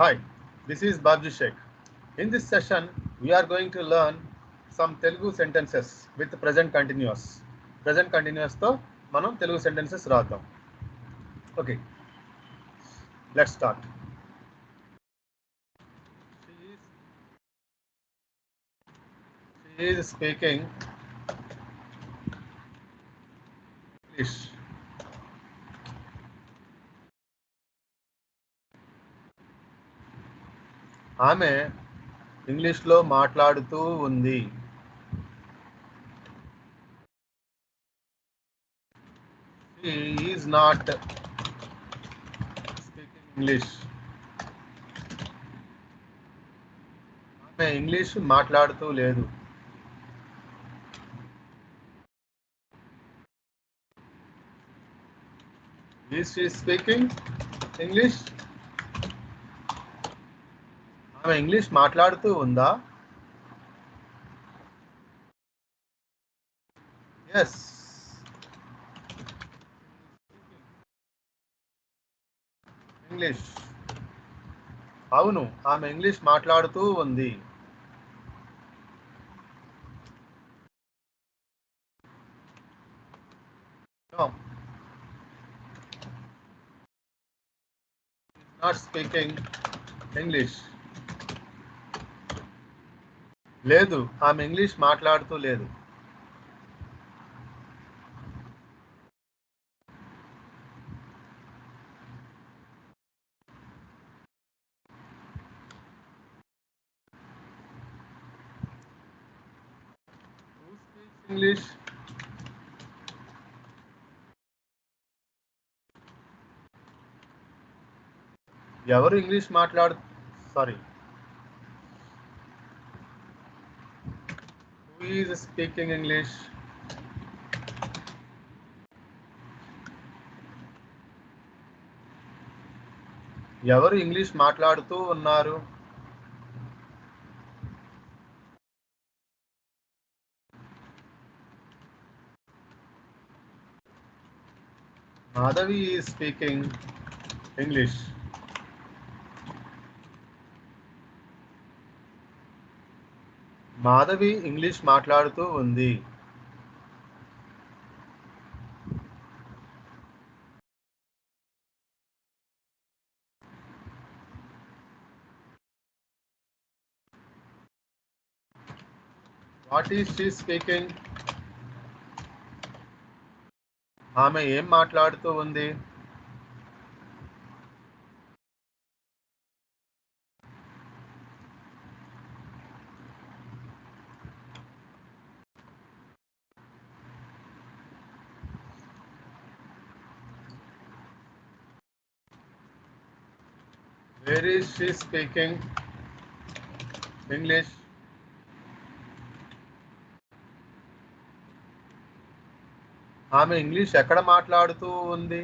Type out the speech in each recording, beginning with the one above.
Hi, this is Babji Sheikh. In this session, we are going to learn some Telugu sentences with present continuous. Present continuous తో మనం Telugu sentences రాద్దాం. Okay, let's start. She is speaking English. ఆమె ఇంగ్లీష్లో మాట్లాడుతూ ఉంది. She is not speaking English. ఆమె English మాట్లాడుతూ లేదు. Is she speaking English? ఆమె ఇంగ్లీష్ మాట్లాడుతూ ఉందా? Yes. ఇంగ్లీష్. అవును, ఆమె ఇంగ్లీష్ మాట్లాడుతూ ఉంది. No. Not speaking English. లేదు, ఆమె ఇంగ్లీష్ మాట్లాడుతూ లేదు. Who speaks English? ఎవరు English sorry. Who is speaking English? ఎవరు ఇంగ్లీష్ మాట్లాడుతూ ఉన్నారు? Madhavi is speaking English. Madhavi English మాట్లాడుతూ ఉంది. What is she speaking? ఆమె ఏం మాట్లాడుతూ ఉంది? Where is she speaking English? ఆమె ఇంగ్లీష్ ఎక్కడ మాట్లాడుతూ ఉంది?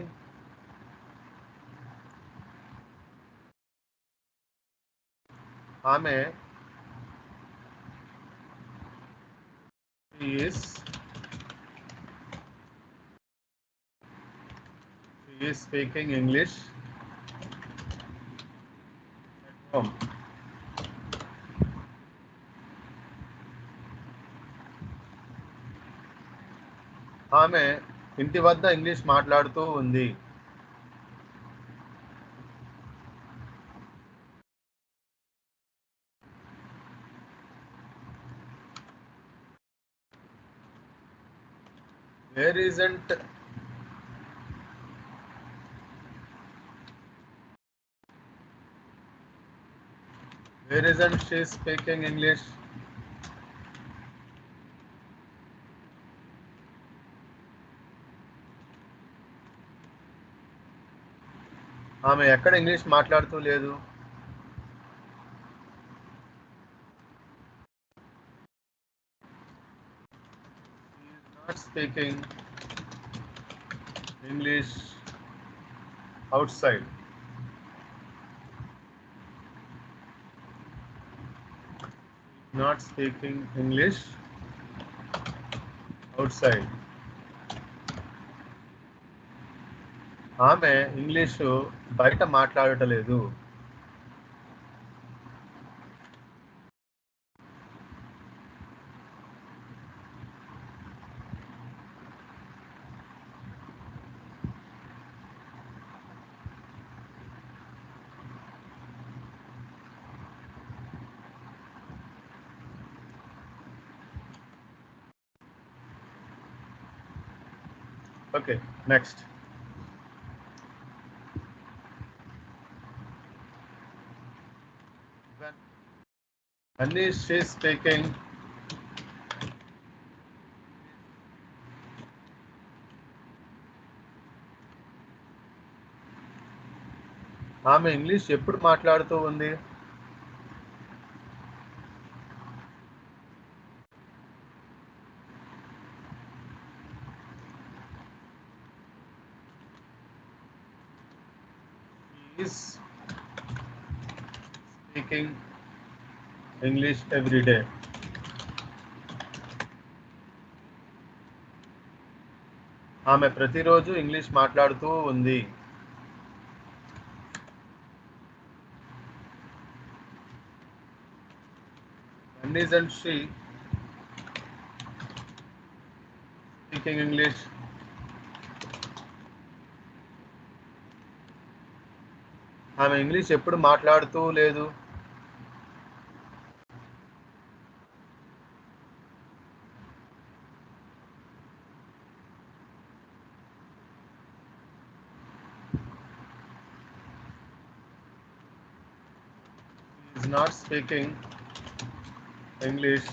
ఆమె she is speaking English at home. ఆమె ఇంటి వద్ద ఇంగ్లీష్ మాట్లాడుతూ ఉంది. Where isn't she speaking English? ఆమె ఎక్కడ ఇంగ్లీష్ మాట్లాడుతూ లేదు? She is not speaking English outside. Not speaking English outside. ఆమె ఇంగ్లీషు బయట మాట్లాడటలేదు. Okay, next. When is she speaking? ఆమె ఇంగ్లీష్ ఎప్పుడు మాట్లాడుతూ ఉంది? She is speaking English every day. ఆమె ప్రతిరోజు ఇంగ్లీష్ మాట్లాడుతూ ఉంది. When isn't she speaking English? ఆమె ఇంగ్లీష్ ఎప్పుడు మాట్లాడుతూ లేదు? She is not speaking English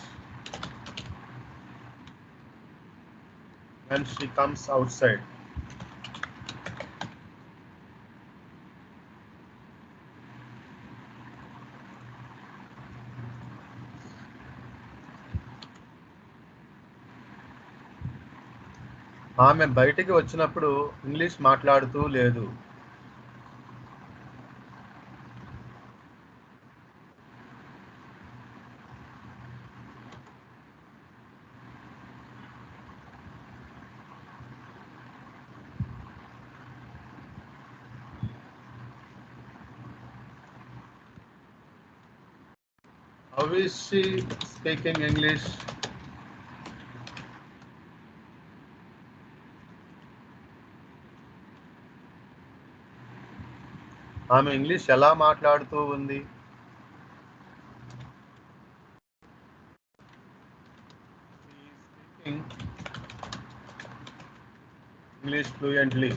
when she comes outside. ఆమె బయటికి వచ్చినప్పుడు ఇంగ్లీష్ మాట్లాడుతూ లేదు. How is she speaking English? ఆమె ఇంగ్లీష్ ఎలా మాట్లాడుతూ ఉంది? She is speaking English fluently.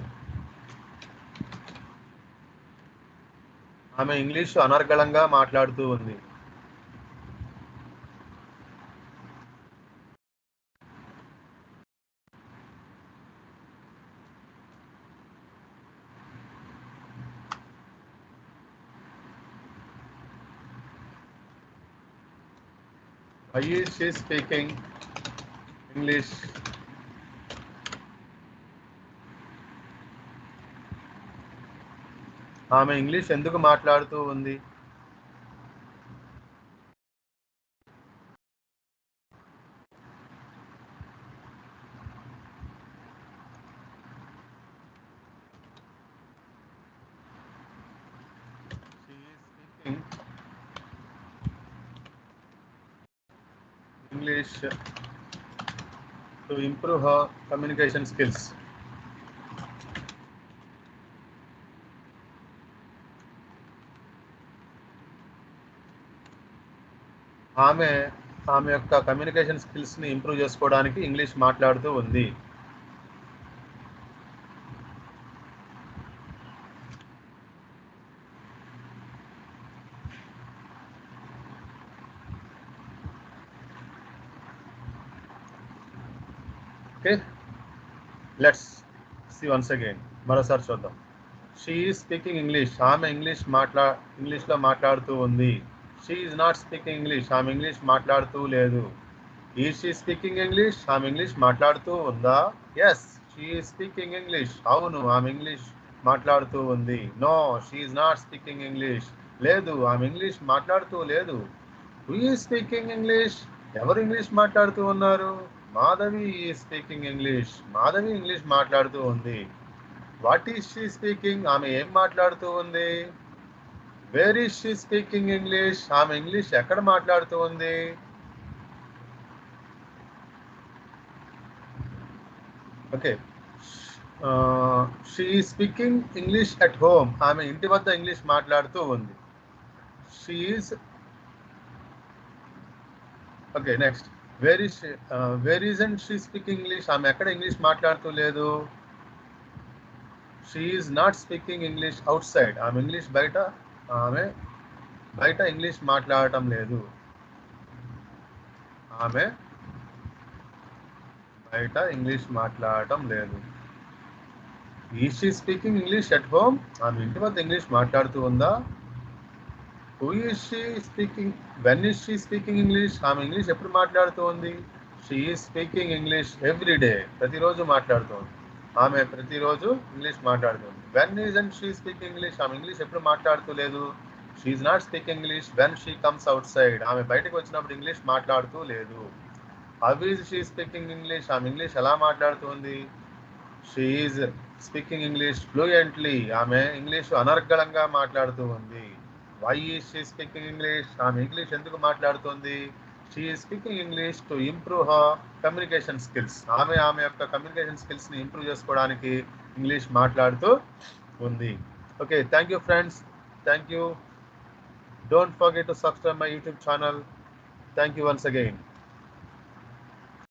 ఆమె ఇంగ్లీషు అనర్గళంగా మాట్లాడుతూ ఉంది. Why is she speaking English? ఆమె ఇంగ్లీష్ ఎందుకు మాట్లాడుతూ ఉంది? She is speaking English to improve her communication skills. ఆమె యొక్క కమ్యూనికేషన్ స్కిల్స్ని ఇంప్రూవ్ చేసుకోవడానికి ఇంగ్లీష్ మాట్లాడుతూ ఉంది. Okay, let's see once again. మరోసారి చూద్దాం. She is speaking English. ఆమె ఇంగ్లీష్లో మాట్లాడుతూ ఉంది. She is not speaking English. ఆమె ఇంగ్లీష్ మాట్లాడుతూ లేదు. Is she speaking English? ఆమె ఇంగ్లీష్ మాట్లాడుతూ ఉందా? Yes, she is speaking English. అవును, ఆమె ఇంగ్లీష్ మాట్లాడుతూ ఉంది. No, she is not speaking English. లేదు, ఆమె ఇంగ్లీష్ మాట్లాడుతూ లేదు. Who is speaking English? ఎవరు ఇంగ్లీష్ మాట్లాడుతూ ఉన్నారు? Madhavi is speaking English. Madhavi English మాట్లాడుతూ ఉంది. What is she speaking? ఆమె ఏం మాట్లాడుతూ ఉంది? Where is she speaking English? ఆమె ఇంగ్లీష్ ఎక్కడ మాట్లాడుతూ ఉంది? Okay, she is speaking English at home. ఆమె ఇంటి వద్ద ఇంగ్లీష్ మాట్లాడుతూ ఉంది. She is okay, next. Where isn't she speaking English? ఆమె ఎక్కడ ఇంగ్లీష్ మాట్లాడుతూ లేదు? She is not speaking English outside. ఆమె బయట ఇంగ్లీష్ మాట్లాడటం లేదు. ఆమె బయట ఇంగ్లీష్ మాట్లాడటం లేదు. Is she speaking English at home. ఆమె ఇంటి వద్ద ఇంగ్లీష్ మాట్లాడుతూ ఉందా? Who is she speaking, when is she speaking English. ఆమె ఇంగ్లీష్ ఎప్పుడు మాట్లాడుతూ ఉంది? She is speaking English every day. ప్రతిరోజు మాట్లాడుతుంది. ఆమె ప్రతిరోజు ఇంగ్లీష్ మాట్లాడుతుంది. When isn't she speaking English. ఆమె ఇంగ్లీష్ ఎప్పుడు మాట్లాడుతూ లేదు. She is not speaking English when she comes out side. ఆమె బయటకు వచ్చినప్పుడు ఇంగ్లీష్ మాట్లాడుతూ లేదు. How is she speaking English. ఆమె ఇంగ్లీష్ ఎలా మాట్లాడుతుంది? She is speaking English fluently. ఆమె ఇంగ్లీష్ అనర్గళంగా మాట్లాడుతూ ఉంది. Why is she speaking English. ఆమె ఇంగ్లీష్ ఎందుకు మాట్లాడుతుంది? She is speaking English to improve her communication skills. ఆమె యొక్క కమ్యూనికేషన్ స్కిల్స్ని ఇంప్రూవ్ చేసుకోవడానికి ఇంగ్లీష్ మాట్లాడుతూ ఉంది. Okay, thank you friends. Thank you. Don't forget to subscribe my YouTube channel. Thank you once again.